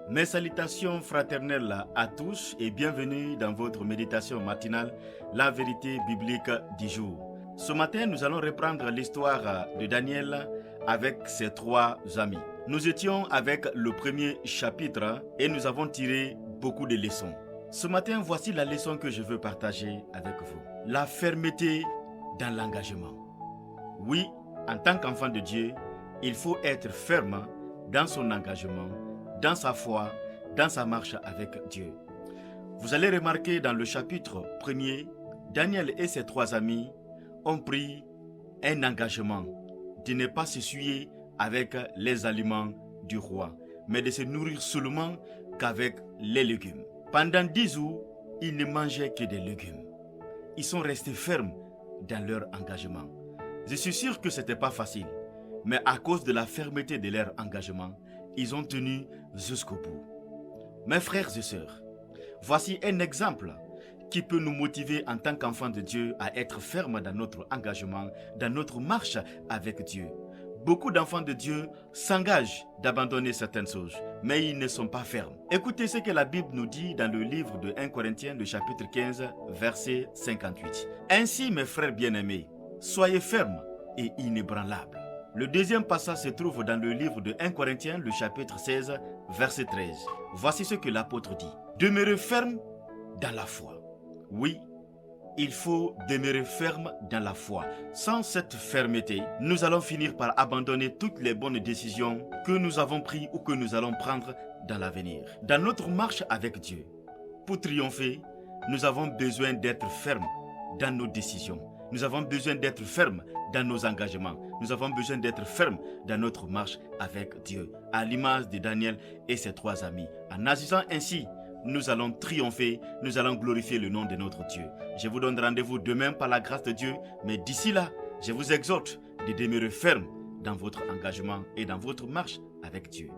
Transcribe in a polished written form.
Mes salutations fraternelles à tous et bienvenue dans votre méditation matinale, la vérité biblique du jour. Ce matin, nous allons reprendre l'histoire de Daniel avec ses trois amis. Nous étions avec le premier chapitre et nous avons tiré beaucoup de leçons. Ce matin, voici la leçon que je veux partager avec vous. La fermeté dans l'engagement. Oui, en tant qu'enfant de Dieu, il faut être ferme dans son engagement, dans sa foi, dans sa marche avec Dieu. Vous allez remarquer dans le chapitre 1er, Daniel et ses trois amis ont pris un engagement de ne pas s'essuyer avec les aliments du roi, mais de se nourrir seulement qu'avec les légumes. Pendant 10 jours, ils ne mangeaient que des légumes. Ils sont restés fermes dans leur engagement. Je suis sûr que ce n'était pas facile, mais à cause de la fermeté de leur engagement, ils ont tenu jusqu'au bout. Mes frères et sœurs, voici un exemple qui peut nous motiver en tant qu'enfants de Dieu à être fermes dans notre engagement, dans notre marche avec Dieu. Beaucoup d'enfants de Dieu s'engagent d'abandonner certaines choses, mais ils ne sont pas fermes. Écoutez ce que la Bible nous dit dans le livre de 1 Corinthiens, le chapitre 15, verset 58. Ainsi, mes frères bien-aimés, soyez fermes et inébranlables. Le deuxième passage se trouve dans le livre de 1 Corinthiens, le chapitre 16, verset 13. Voici ce que l'apôtre dit. Demeurez fermes dans la foi. Oui, il faut demeurer ferme dans la foi. Sans cette fermeté, nous allons finir par abandonner toutes les bonnes décisions que nous avons prises ou que nous allons prendre dans l'avenir. Dans notre marche avec Dieu, pour triompher, nous avons besoin d'être fermes dans nos décisions. Nous avons besoin d'être fermes dans nos engagements. Nous avons besoin d'être fermes dans notre marche avec Dieu, à l'image de Daniel et ses trois amis. En agissant ainsi, nous allons triompher, nous allons glorifier le nom de notre Dieu. Je vous donne rendez-vous demain par la grâce de Dieu, mais d'ici là, je vous exhorte de demeurer ferme dans votre engagement et dans votre marche avec Dieu.